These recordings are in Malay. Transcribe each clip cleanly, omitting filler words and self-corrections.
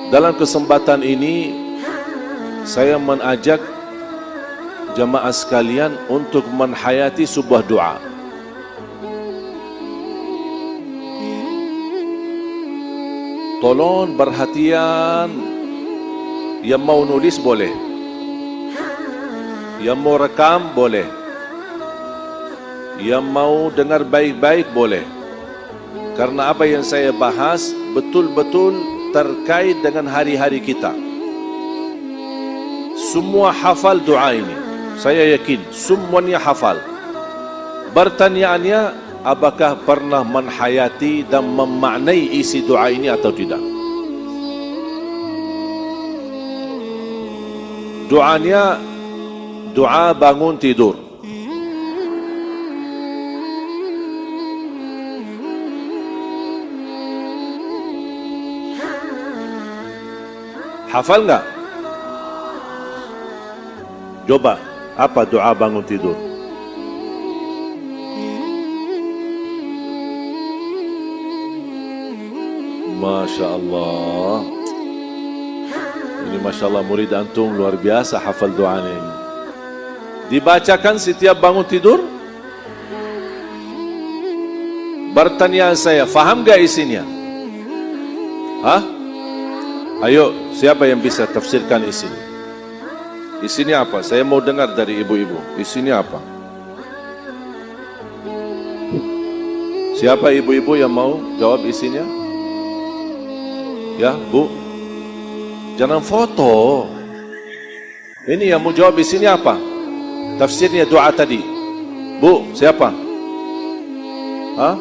Dalam kesempatan ini saya mengajak jemaah sekalian untuk menhayati sebuah doa. Tolong perhatian, yang mau nulis boleh, yang mau rekam boleh, yang mau dengar baik-baik boleh. Karena apa yang saya bahas betul-betul terkait dengan hari-hari kita. Semua hafal doa ini, saya yakin semuanya hafal. Pertanyaannya, apakah pernah menhayati dan memaknai isi doa ini atau tidak? Doanya doa bangun tidur. Hafal enggak? Coba, apa doa bangun tidur? Masya Allah. Ini Masya Allah, murid antum luar biasa hafal doa ini. Dibacakan setiap bangun tidur? Pertanyaan saya, faham gak isinya? Hah? Ayo, siapa yang bisa tafsirkan isinya? Isinya apa? Saya mau dengar dari ibu-ibu. Isinya apa? Siapa ibu-ibu yang mau jawab isinya? Ya, Bu. Jangan foto. Ini yang mau jawab isinya apa? Tafsirnya doa tadi. Bu, siapa? Hah?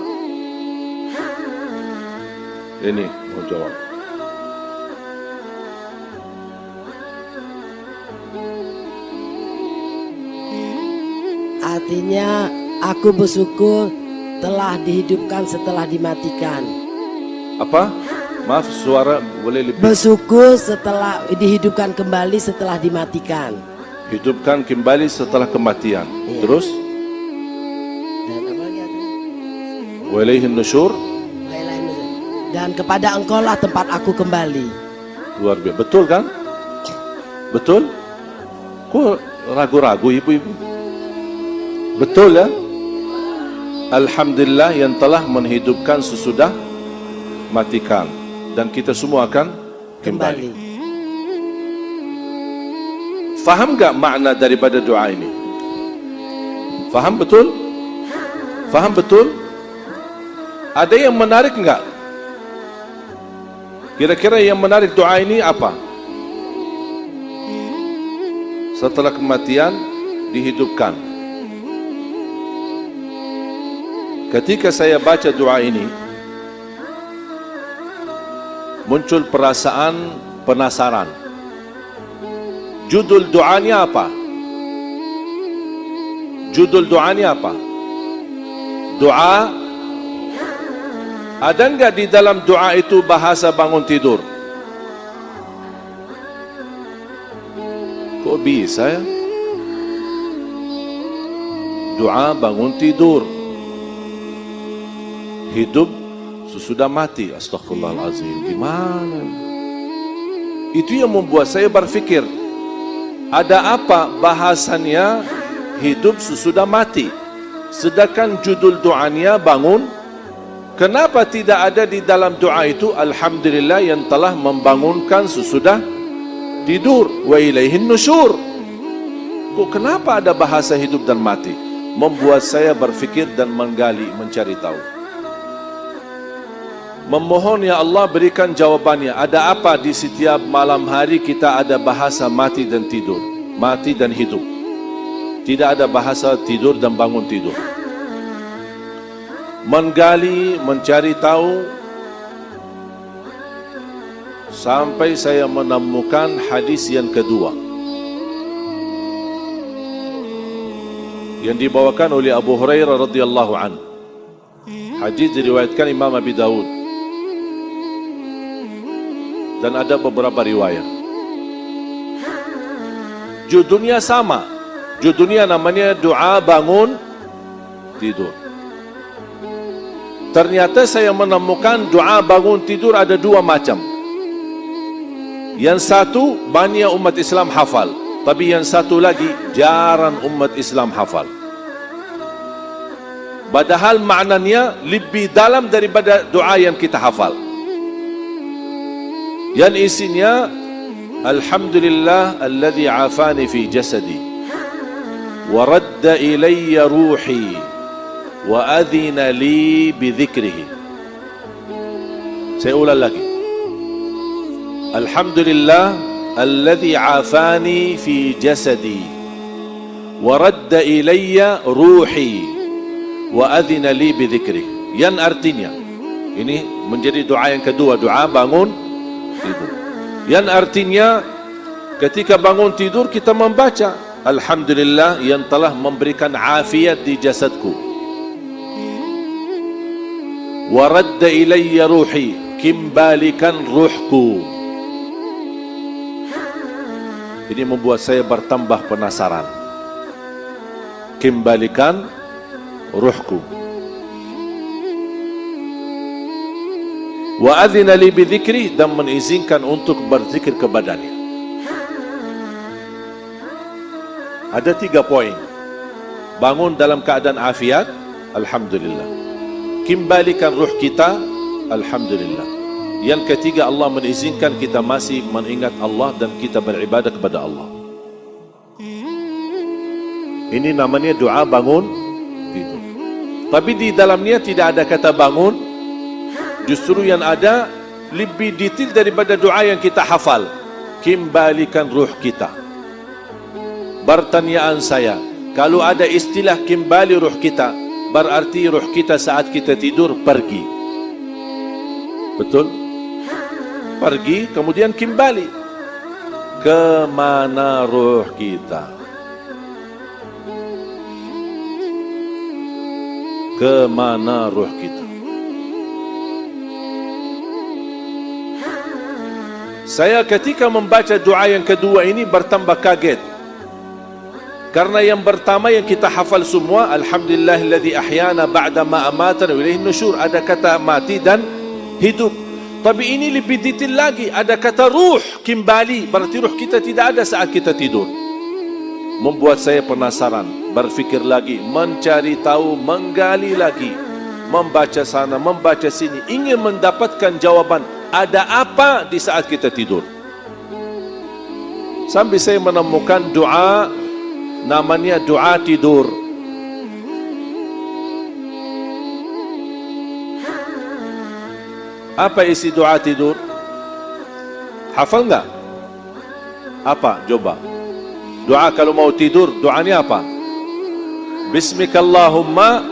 Ini mau jawab. Artinya aku bersyukur telah dihidupkan setelah dimatikan. Apa? Maaf, suara boleh lebih. Bersyukur setelah dihidupkan kembali setelah dimatikan. Hidupkan kembali setelah kematian. Iya. Terus? Dan apa lagi artinya? Wa ilaihin nusyur. Dan kepada engkau lah tempat aku kembali. Luar biasa. Betul kan? Betul? Kok ragu-ragu ibu-ibu? Betul ya? Alhamdulillah yang telah menghidupkan sesudah matikan. Dan kita semua akan kembali. Faham gak makna daripada doa ini? Faham betul? Faham betul? Ada yang menarik enggak? Kira-kira yang menarik doa ini apa? Setelah kematian dihidupkan. Ketika saya baca doa ini, muncul perasaan penasaran. Judul doanya apa? Judul doanya apa? Doa. Ada enggak di dalam doa itu bahasa bangun tidur? Kok bisa ya? Doa bangun tidur. Hidup sesudah mati. Astaghfirullahaladzim. Gimana? Itu yang membuat saya berfikir, ada apa bahasannya hidup sesudah mati? Sedangkan judul doanya bangun. Kenapa tidak ada di dalam doa itu Alhamdulillah yang telah membangunkan sesudah tidur, wa ilaihin nusyur? Kok kenapa ada bahasa hidup dan mati? Membuat saya berfikir dan menggali, mencari tahu. Memohon ya Allah berikan jawabannya. Ada apa di setiap malam hari kita ada bahasa mati dan tidur, mati dan hidup? Tidak ada bahasa tidur dan bangun tidur. Menggali, mencari tahu, sampai saya menemukan hadis yang kedua yang dibawakan oleh Abu Hurairah radhiyallahu anhu. Hadis diriwayatkan Imam Abi Dawud dan ada beberapa riwayat. Judulnya sama. Judulnya namanya doa bangun tidur. Ternyata saya menemukan doa bangun tidur ada dua macam. Yang satu banyak umat Islam hafal, tapi yang satu lagi jarang umat Islam hafal. Padahal maknanya lebih dalam daripada doa yang kita hafal. Yang isinya, Alhamdulillah alladhi afani fi jasadi wa radda ilayya ruhi wa adhina li bidhikrihi. Saya ulang lagi. Alhamdulillah alladhi afani fi jasadi wa radda ilayya ruhi wa adhina li bidhikrihi. Yang artinya, ini menjadi doa yang kedua, doa bangun tidur. Yang artinya, ketika bangun tidur kita membaca Alhamdulillah yang telah memberikan afiat di jasadku. Wa radda ilayya ruhi, kembalikan ruhku. Ini membuat saya bertambah penasaran. Kembalikan ruhku. Wa adzina li bidzikri, dan mengizinkan untuk berzikir kepadanya. Ada 3 poin. Bangun dalam keadaan afiat, alhamdulillah. Kembalikan ruh kita, alhamdulillah. Yang ketiga, Allah mengizinkan kita masih mengingat Allah dan kita beribadah kepada Allah. Ini namanya doa bangun tidur. Tapi di dalamnya tidak ada kata bangun. Justru yang ada lebih detail daripada doa yang kita hafal. Kembalikan ruh kita. Pertanyaan saya, kalau ada istilah kembali ruh kita, berarti ruh kita saat kita tidur pergi. Betul? Pergi, kemudian kembali. Kemana ruh kita? Kemana ruh kita? Saya ketika membaca doa yang kedua ini bertambah kaget. Karena yang pertama yang kita hafal semua, Alhamdulillahilladzi ahyana ba'da ma amatana wa ilaihin nusyur, ada kata mati dan hidup. Tapi ini lebih detail lagi, ada kata ruh, kembali, berarti ruh kita tidak ada saat kita tidur. Membuat saya penasaran, berfikir lagi, mencari tahu, menggali lagi, membaca sana, membaca sini, ingin mendapatkan jawaban, ada apa di saat kita tidur. Sampai saya menemukan doa, namanya doa tidur. Apa isi doa tidur? Hafal enggak? Apa? Coba. Doa kalau mau tidur, doanya apa? Bismikallahumma,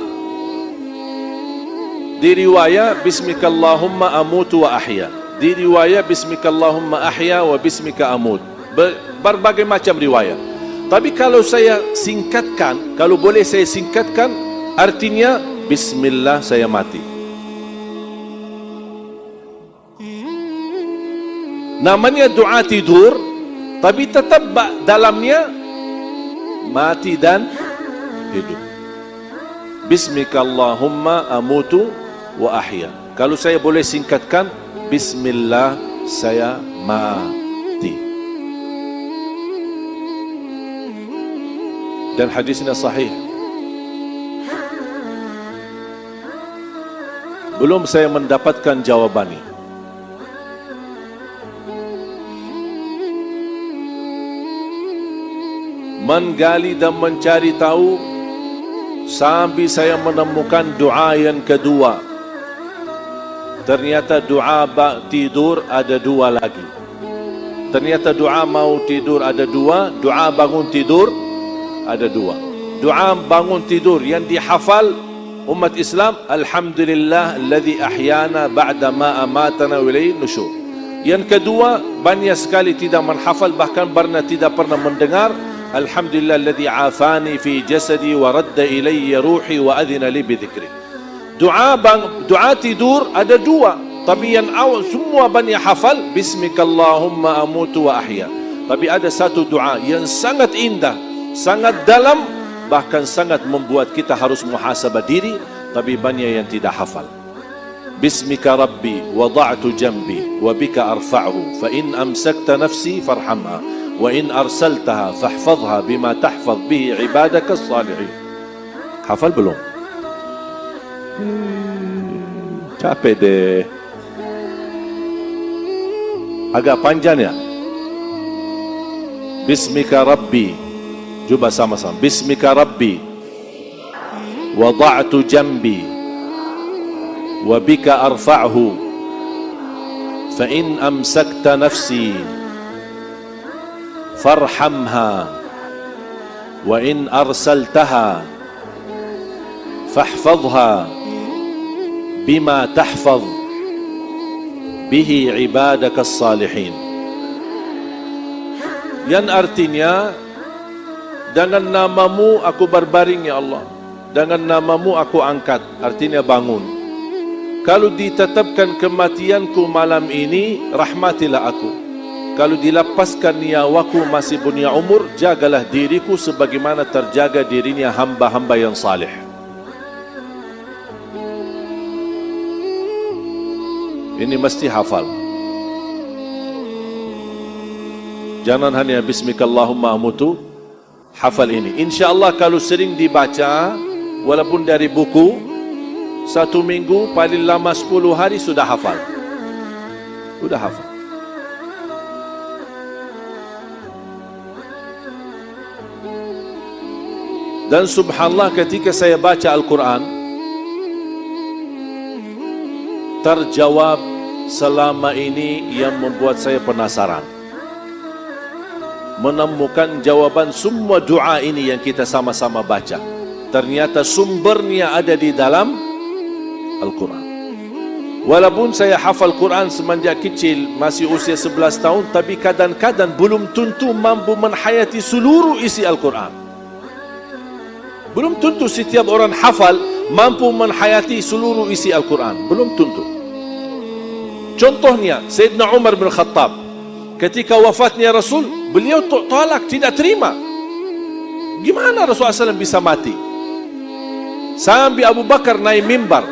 di riwayat Bismikallahumma amutu wa ahya, di riwayat Bismikallahumma ahya wa bismika amut. Berbagai macam riwayat. Tapi kalau saya singkatkan, kalau boleh saya singkatkan, artinya Bismillah saya mati. Namanya doa tidur, tapi tetap dalamnya mati dan hidup. Bismikallahumma amutu wa ahya. Kalau saya boleh singkatkan, Bismillah saya mati. Dan hadisnya sahih. Belum saya mendapatkan jawabannya. Menggali dan mencari tahu sampai saya menemukan doa yang kedua. Ternyata doa tidur ada dua lagi. Ternyata doa mau tidur ada dua, doa bangun tidur ada dua. Doa bangun tidur yang dihafal umat Islam, Alhamdulillah alladzi ahyana ba'da ma amatana wa ilaihin nusyur. Yang kedua, banyak sekali tidak menghafal, bahkan tidak pernah mendengar, Alhamdulillah alladzi afani fi jasadi wa radda ilayya ruhi wa adhina li bidhikri. Doa tidur ada dua, tapi yang awal semua banyak hafal, Bismikallahumma amutu wa ahya. Tapi ada satu doa yang sangat indah, sangat dalam, bahkan sangat membuat kita harus muhasabah diri, tapi banyak yang tidak hafal. Bismika Rabbi wada'tu jambi wa bika arfa'hu fa in amsakta nafsi farhamha wa in arsaltaha fahfadhha bima tahfadh bihi ibadaka as-salihin. Hafal belum? Capek deh. Agak panjang ya. Bismika Rabbi. Cuba sama-sama. Bismika Rabbi wada'tu jambi wa bika arfa'hu fa in amsakta nafsi farhamha wa in arsaltaha fahfadhha bima tahfadh bihi ibadaka as-salihin. Yang artinya, dengan namamu aku berbaring ya Allah, dengan namamu aku angkat, artinya bangun. Kalau ditetapkan kematianku malam ini, rahmatilah aku. Kalau dilepaskan nyawaku masih punya umur, jagalah diriku sebagaimana terjaga dirinya hamba-hamba yang salih. Ini mesti hafal. Jangan hanya Bismikallahumma amutu, hafal ini. InsyaAllah kalau sering dibaca, walaupun dari buku, 1 minggu, paling lama 10 hari sudah hafal. Sudah hafal. Dan subhanallah ketika saya baca Al-Quran, terjawab selama ini yang membuat saya penasaran. Menemukan jawaban semua doa ini yang kita sama-sama baca. Ternyata sumbernya ada di dalam Al-Quran. Walaupun saya hafal Quran semenjak kecil, masih usia 11 tahun, tapi kadang-kadang belum tentu mampu menghayati seluruh isi Al-Quran. Belum tentu setiap orang hafal mampu menghayati seluruh isi Al-Quran. Belum tentu. Contohnya, Sayyidina Umar bin Khattab, ketika wafatnya Rasul, beliau tolak, tidak terima. Gimana Rasulullah SAW bisa mati? Sampai Abu Bakar naik mimbar,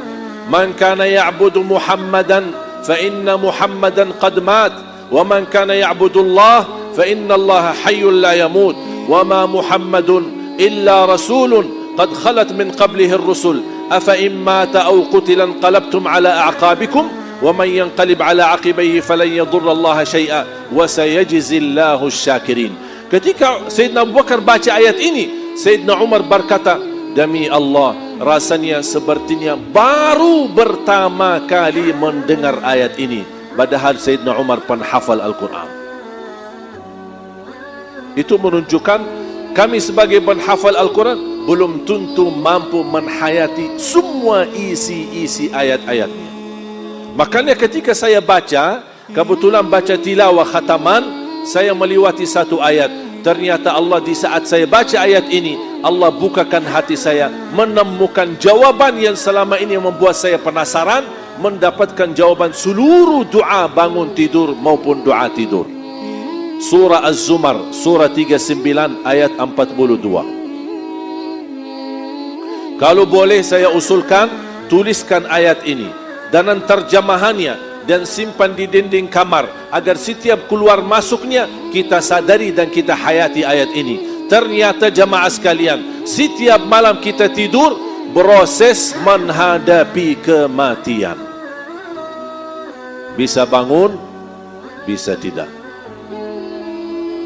Man kana ya'budu Muhammadan fa inna Muhammadan qad mat wa man kana ya'budu Allah fa inna Allah hayyun la yamut wa ma Muhammadun illa rasulun qad khalat min qablihi ar-rusul afa in mata aw qutila anqalabtum ala a'qabikum wa man yanqalib ala aqibayhi falan yadurra Allah shay'a wa sayajzi Allahu asy-syakirin. Ketika Sayyidina Abu Bakar baca ayat ini, Sayyidina Umar berkata, demi Allah, rasanya sepertinya baru pertama kali mendengar ayat ini. Padahal Sayyidina Umar pun hafal Al-Quran. Itu menunjukkan kami sebagai penghafal Al-Quran belum tentu mampu menghayati semua isi-isi ayat-ayatnya. Makanya ketika saya baca, kebetulan baca tilawah khataman, saya melewati satu ayat. Ternyata Allah di saat saya baca ayat ini, Allah bukakan hati saya, menemukan jawaban yang selama ini membuat saya penasaran, mendapatkan jawaban seluruh doa bangun tidur maupun doa tidur. Surah Az-Zumar, surah 39 ayat 42. Kalau boleh saya usulkan, tuliskan ayat ini dan terjemahannya dan simpan di dinding kamar agar setiap keluar masuknya kita sadari dan kita hayati ayat ini. Ternyata jamaah sekalian, setiap malam kita tidur proses menghadapi kematian. Bisa bangun, bisa tidak.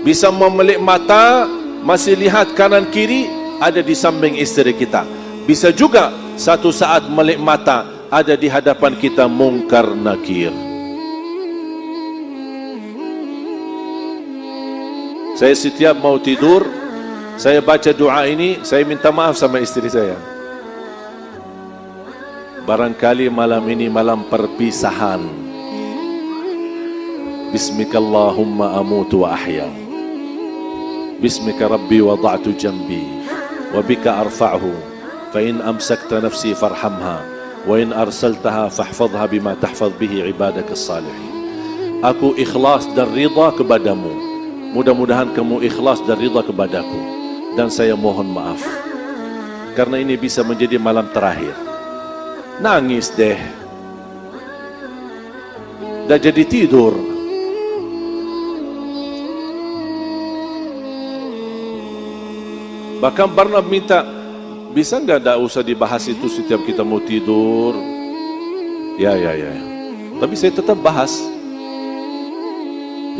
Bisa memelik mata, masih lihat kanan kiri, ada di samping istri kita. Bisa juga satu saat melik mata, ada di hadapan kita mungkar nakir. Saya setiap mau tidur, saya baca doa ini, saya minta maaf sama istri saya. Barangkali malam ini malam perpisahan. Bismikallahumma amutu wa ahya. Bismika Rabbi wada'tu jambi wa bika arfa'hu fa in amsakta nafsi farhamha wa in arsaltaha fahfadhha bima tahfadh bihi ibadaka as-salihin. Aku ikhlas dan ridha kepadamu. Mudah-mudahan kamu ikhlas dan ridha kepadaku. Dan saya mohon maaf, karena ini bisa menjadi malam terakhir. Nangis deh. dah jadi tidur. Bahkan Barnab minta, bisa enggak tak usah dibahas itu setiap kita mau tidur? Ya. Tapi saya tetap bahas.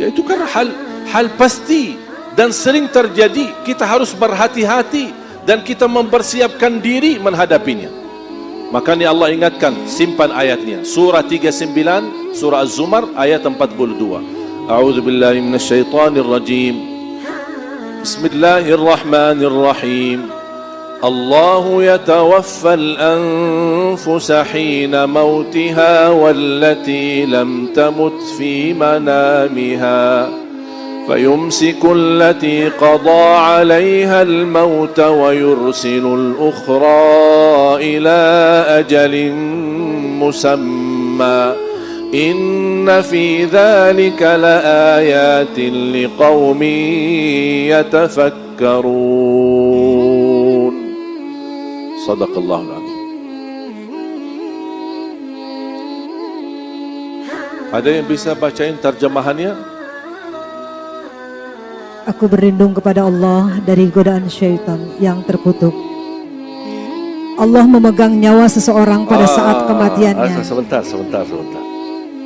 Ya itu kan hal pasti dan sering terjadi. Kita harus berhati-hati dan kita mempersiapkan diri menghadapinya. Makanya Allah ingatkan, simpan ayatnya. Surah 39, surah Az-Zumar ayat 42. A'udzubillahi minasyaitonirrajim. Bismillahirrahmanirrahim. Allahu yatawaffal anfusa hina mautiha wallati lam tamut fi manamiha fayumsiku allati qada 'alayha al-maut wa yursilu al-ukhra ila ajalin musamma. Inna fi dhalika laayatin liqaumin yatafakkarun. Sadaqallahul azim. Ada yang bisa bacain terjemahannya? Aku berlindung kepada Allah dari godaan syaitan yang terkutuk. Allah memegang nyawa seseorang pada saat kematiannya. Sebentar.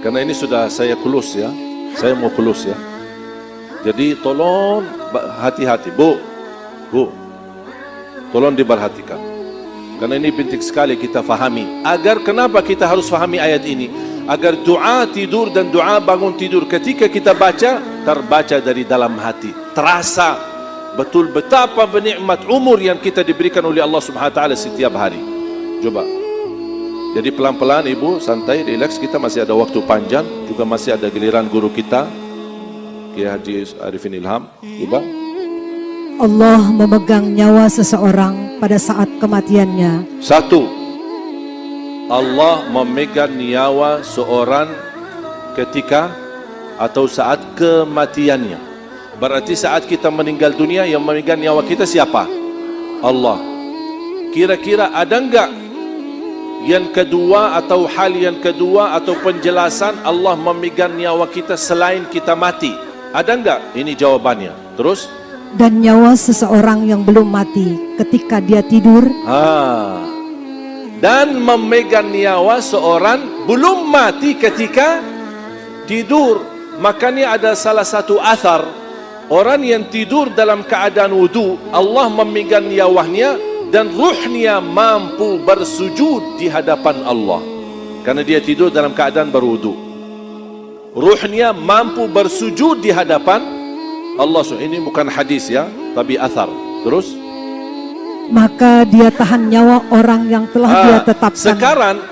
Karena ini sudah saya close ya. Saya mau close ya. Jadi tolong hati-hati, Bu. Tolong diperhatikan. Karena ini penting sekali kita fahami. Agar kenapa kita harus fahami ayat ini? Agar doa tidur dan doa bangun tidur ketika kita baca, terbaca dari dalam hati. Terasa betul betapa bernikmat umur yang kita diberikan oleh Allah Subhanahu wa taala setiap hari. Coba. Jadi pelan-pelan Ibu, santai, relax, kita masih ada waktu panjang, juga masih ada giliran guru kita, Kiai Haji Arifin Ilham. Coba. Allah memegang nyawa seseorang pada saat kematiannya. Satu, Allah memegang nyawa seorang ketika atau saat kematiannya. Berarti saat kita meninggal dunia yang memegang nyawa kita siapa? Allah. Kira-kira ada enggak yang kedua atau hal yang kedua atau penjelasan Allah memegang nyawa kita selain kita mati? Ada enggak? Ini jawabannya. Terus? Dan nyawa seseorang yang belum mati ketika dia tidur. Dan memegang nyawa seorang belum mati ketika tidur. Makanya ada salah satu athar, orang yang tidur dalam keadaan wudu, Allah memegang nyawanya dan ruhnya mampu bersujud di hadapan Allah. Karena dia tidur dalam keadaan berwudu, ruhnya mampu bersujud di hadapan Allah. So, ini bukan hadis ya, tapi athar. Terus? Maka dia tahan nyawa orang yang telah dia tetapkan. Sekarang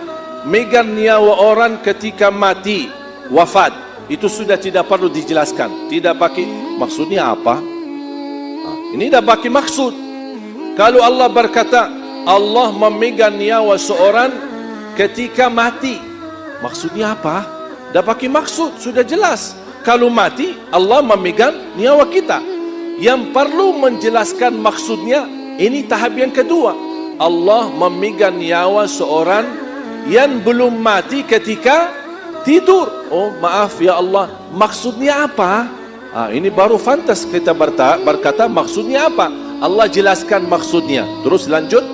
megang nyawa orang ketika mati, wafat, itu sudah tidak perlu dijelaskan. Tidak pakai maksudnya apa? Ini dah pakai maksud. Kalau Allah berkata Allah memegang nyawa seorang ketika mati, maksudnya apa? Dah pakai maksud, sudah jelas. Kalau mati, Allah memegang nyawa kita. Yang perlu menjelaskan maksudnya, ini tahap yang kedua. Allah memegang nyawa seorang yang belum mati ketika tidur. Oh maaf ya Allah, maksudnya apa? Ini baru fantas kita berkata maksudnya apa? Allah jelaskan maksudnya. Terus lanjut.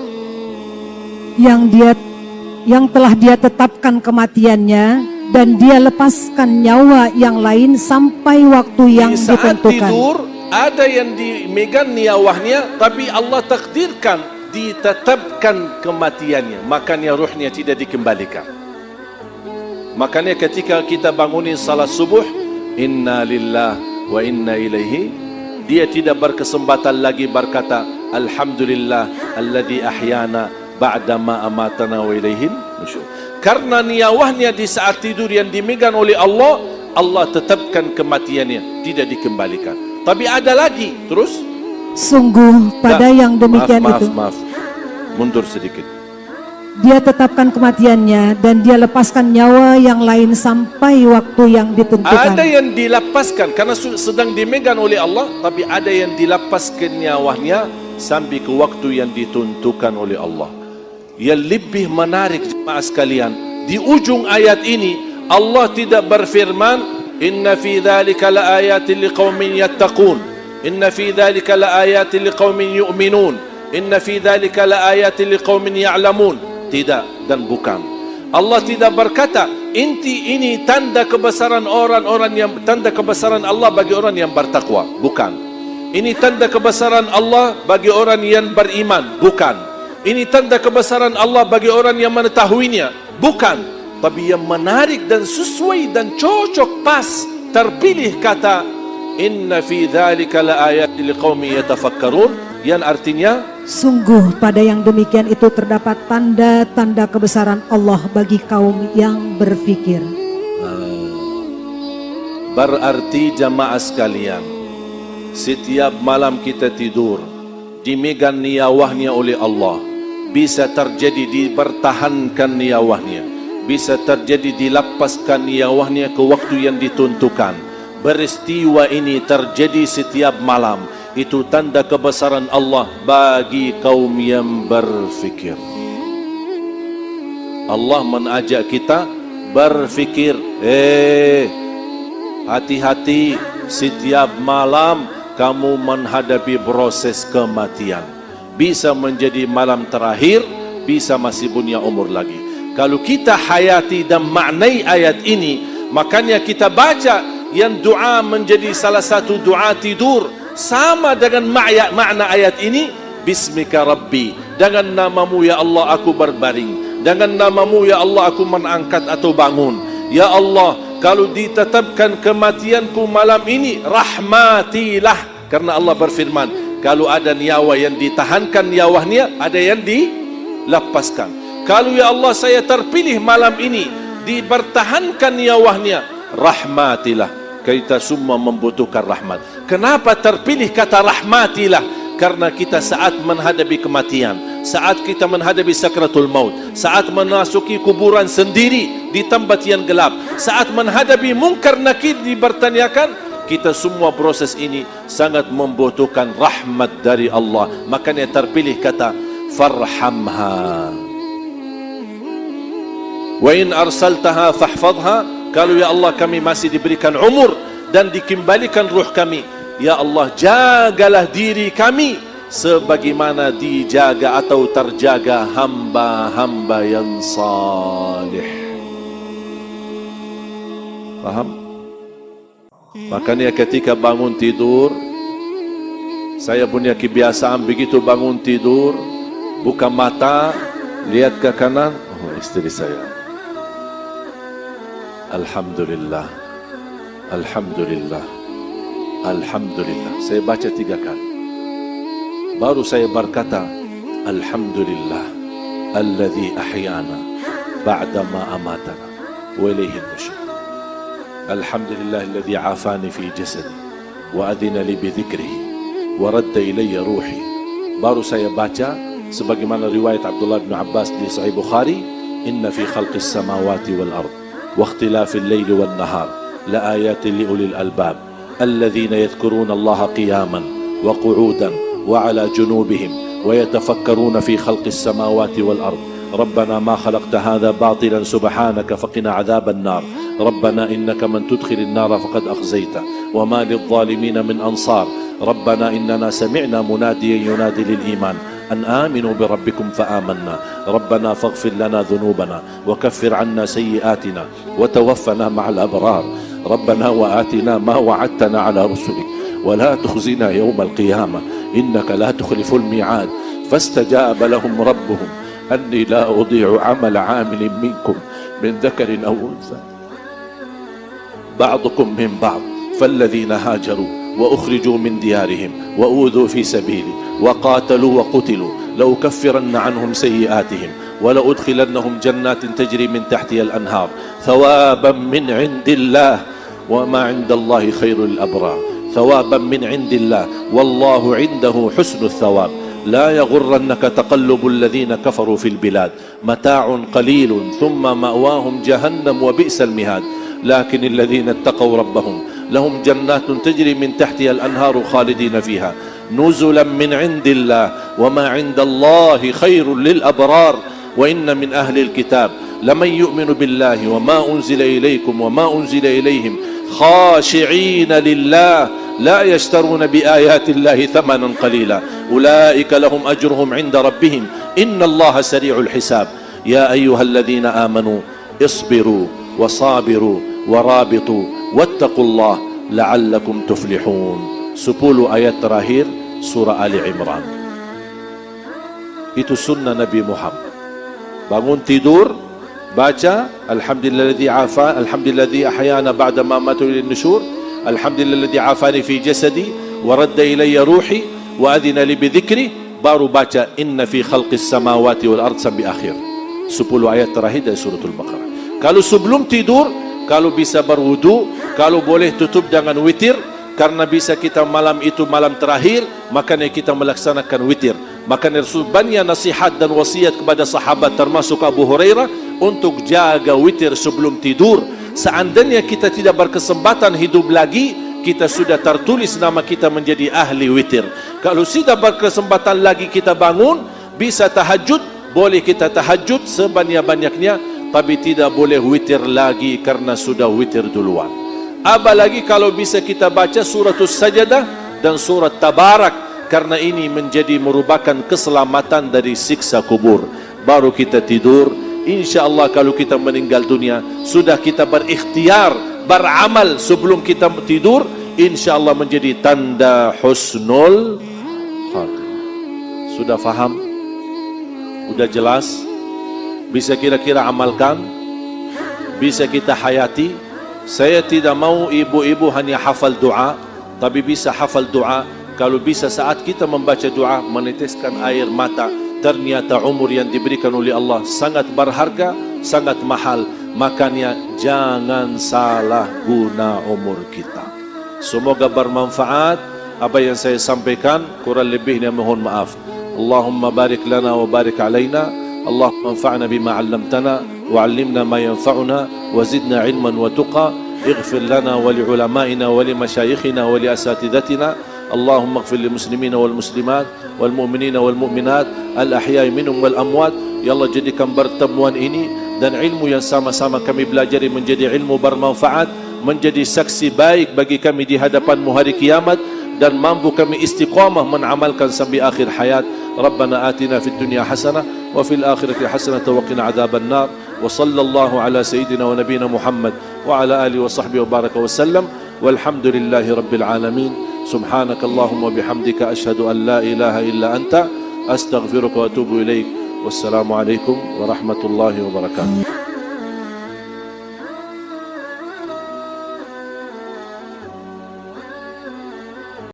Yang telah dia tetapkan kematiannya dan dia lepaskan nyawa yang lain sampai waktu yang di saat ditentukan. Tidur ada yang dimegang nyawanya, tapi Allah takdirkan ditetapkan kematiannya, makanya ruhnya tidak dikembalikan. Makanya ketika kita bangunin salat subuh, inna lillah wa inna ilaihi, dia tidak berkesempatan lagi berkata alhamdulillah alladzi ahyana ba'da ma amatana wa ilaihin nusyur. Karena nyawanya di saat tidur yang dimegang oleh Allah, Allah tetapkan kematiannya, tidak dikembalikan. Tapi ada lagi, terus? Sungguh pada yang demikian itu. Maaf, mundur sedikit. Dia tetapkan kematiannya dan dia lepaskan nyawa yang lain sampai waktu yang ditentukan. Ada yang dilepaskan karena sedang dimegang oleh Allah, tapi ada yang dilepaskan nyawanya sampai ke waktu yang ditentukan oleh Allah. Yang lebih menarik jemaah sekalian, di ujung ayat ini Allah tidak berfirman, inna fi dzalika laayatin liqaumin yattaqun, inna fi dzalika laayatin liqaumin yu'minun, inna fi dzalika laayatin liqaumin ya'lamun. Tidak dan bukan. Allah tidak berkata, ini tanda kebesaran tanda kebesaran Allah bagi orang yang bertakwa. Bukan. Ini tanda kebesaran Allah bagi orang yang beriman. Bukan. Ini tanda kebesaran Allah bagi orang yang mengetahuinya. Bukan. Tapi yang menarik dan sesuai dan cocok pas terpilih kata inna fi dzalika laayatin liqaumin yatafakkarun, yang artinya sungguh pada yang demikian itu terdapat tanda-tanda kebesaran Allah bagi kaum yang berfikir. Berarti jamaah sekalian, setiap malam kita tidur dimegang niyawahnya oleh Allah. Bisa terjadi dipertahankan niyawahnya, bisa terjadi dilepaskan niyawahnya ke waktu yang ditentukan. Peristiwa ini terjadi setiap malam. Itu tanda kebesaran Allah bagi kaum yang berfikir. Allah mengajak kita berfikir. Hati-hati, setiap malam kamu menghadapi proses kematian. Bisa menjadi malam terakhir, bisa masih punya umur lagi. Kalau kita hayati dan maknai ayat ini, makanya kita baca yang doa menjadi salah satu doa tidur, sama dengan makna ayat ini. Bismika Rabbi, dengan namamu ya Allah aku berbaring, dengan namamu ya Allah aku mengangkat atau bangun. Ya Allah, kalau ditetapkan kematianku malam ini, rahmatilah. Karena Allah berfirman, kalau ada nyawa yang ditahankan nyawanya, ada yang dilepaskan. Kalau ya Allah saya terpilih malam ini, dipertahankan nyawanya, rahmatilah. Kita semua membutuhkan rahmat. Kenapa terpilih kata rahmatilah? Karena kita saat menghadapi kematian, saat kita menghadapi sakratul maut, saat memasuki kuburan sendiri di tempat yang gelap, saat menghadapi mungkar nakir dipertanyakan, kita semua proses ini sangat membutuhkan rahmat dari Allah. Makanya terpilih kata farhamha. Wa in arsaltaha fahfadha. Kalau ya Allah kami masih diberikan umur dan dikembalikan ruh kami, ya Allah jagalah diri kami sebagaimana dijaga atau terjaga hamba-hamba yang salih. Faham? Makanya ketika bangun tidur, saya punya kebiasaan begitu bangun tidur, buka mata, lihat ke kanan, oh istri saya. Alhamdulillah, Alhamdulillah, Alhamdulillah. Saya baca 3 kali. Baru saya berkata, Alhamdulillah, alladhi ahyana ba'dama amatana wa ilayhi nusyur. Alhamdulillah, alladhi afani fi jasadi wa adhina li bidhikrihi wa radda ilayya ruhi. Baru saya baca sebagaimana riwayat Abdullah bin Abbas di Sahih Bukhari, inna fi khalqis samawati wal ard واختلاف الليل والنهار لآيات لأولي الألباب الذين يذكرون الله قياما وقعودا وعلى جنوبهم ويتفكرون في خلق السماوات والأرض ربنا ما خلقت هذا باطلا سبحانك فقنا عذاب النار ربنا إنك من تدخل النار فقد أخزيته وما للظالمين من أنصار ربنا إننا سمعنا مناديا ينادي للإيمان أن آمنوا بربكم فآمنا ربنا فاغفر لنا ذنوبنا وكفر عنا سيئاتنا وتوفنا مع الأبرار ربنا وآتنا ما وعدتنا على رسلك ولا تخزنا يوم القيامة إنك لا تخلف الميعاد فاستجاب لهم ربهم أني لا أضيع عمل عامل منكم من ذكر أو أنثى بعضكم من بعض فالذين هاجروا وأخرجوا من ديارهم وأوذوا في سبيلي وقاتلوا وقتلوا لأكفرن عنهم سيئاتهم ولأدخلنهم جنات تجري من تحتها الأنهار ثوابا من عند الله وما عند الله خير للأبرار ثوابا من عند الله والله عنده حسن الثواب لا يغرنك تقلب الذين كفروا في البلاد متاع قليل ثم مأواهم جهنم وبئس المهاد لكن الذين اتقوا ربهم لهم جنات تجري من تحتها الأنهار خالدين فيها نزلا من عند الله وما عند الله خير للأبرار وإن من أهل الكتاب laman yu'minu billahi wa ma unzila ilaikum wa ma unzila ilaihim khashi'ina lillah la yashtaruna bi ayati llahi thamanan qalila ulaika lahum ajruhum 'inda rabbihim innallaha sari'ul hisab ya ayyuhalladzina amanu isbiru wasabiru warabitu wattaqullah la'allakum tuflihun. 10 ayat terakhir surah Ali Imran. Itu sunnah Nabi Muhammad. Bangun tidur, baca alhamdulilladzi afa, alhamdulilladzi ahyana ba'da ma matu lin nusyur, alhamdulilladzi afani fi jasadi wa radda ilayya ruhi wa adina li bi dhikri, baru baca inna fi khalqis samawati wal ard sampai akhir. 10 ayat terakhir dari suratul Baqarah. Kalau sebelum tidur, kalau bisa berwudu, kalau boleh tutup dengan witir, karena bisa kita malam itu malam terakhir, makanya kita melaksanakan witir. Makanya Rasul banyak nasihat dan wasiat kepada sahabat termasuk Abu Hurairah untuk jaga witir sebelum tidur. Seandainya kita tidak berkesempatan hidup lagi, kita sudah tertulis nama kita menjadi ahli witir. Kalau tidak berkesempatan lagi kita bangun, bisa tahajud, boleh kita tahajud sebanyak-banyaknya, tapi tidak boleh witir lagi karena sudah witir duluan. Apalagi kalau bisa kita baca suratus Sajadah dan surat Tabarak, karena ini menjadi merupakan keselamatan dari siksa kubur. Baru kita tidur. InsyaAllah kalau kita meninggal dunia, sudah kita berikhtiar, beramal sebelum kita tidur, InsyaAllah menjadi tanda husnul khatimah. Sudah faham? Sudah jelas? Bisa kira-kira amalkan? Bisa kita hayati? Saya tidak mau ibu-ibu hanya hafal doa, tapi bisa hafal doa. Kalau bisa saat kita membaca doa, meneteskan air mata. Ternyata umur yang diberikan oleh Allah sangat berharga, sangat mahal. Makanya jangan salah guna umur kita. Semoga bermanfaat apa yang saya sampaikan. Kurang lebihnya mohon maaf. Allahumma barik lana wa barik alaina. Allahumma anfa'na bima 'allamtana wa 'allimna ma yanfa'una wa zidna 'ilman wa tuqa. Ighfir lana wa li ulama'ina wa li masyayikhina wa li asatidatina. Allahumma ighfir lil muslimina wal muslimat wal mu'minina wal mu'minat al ahya'i minhum wal amwat. Ya Allah, jadikan pertemuan ini dan ilmu yang sama-sama kami belajari menjadi ilmu bermanfaat, menjadi saksi baik bagi kami di hadapan-Mu hari kiamat, dan mampu kami istiqamah mengamalkan sampai akhir hayat. Rabbana atina fid dunya hasanah wa fil akhirati hasanah wa qina adzaban nar. Wa sallallahu ala sayyidina wa nabiyyina Muhammad wa ala alihi wa sahbihi wa baraka wa sallam. Walhamdulillahi rabbil alamin. Subhanakallahumma bihamdika asyhadu an la ilaha illa anta astaghfiruka wa atubu ilaik. Wassalamu alaikum warahmatullahi wabarakatuh.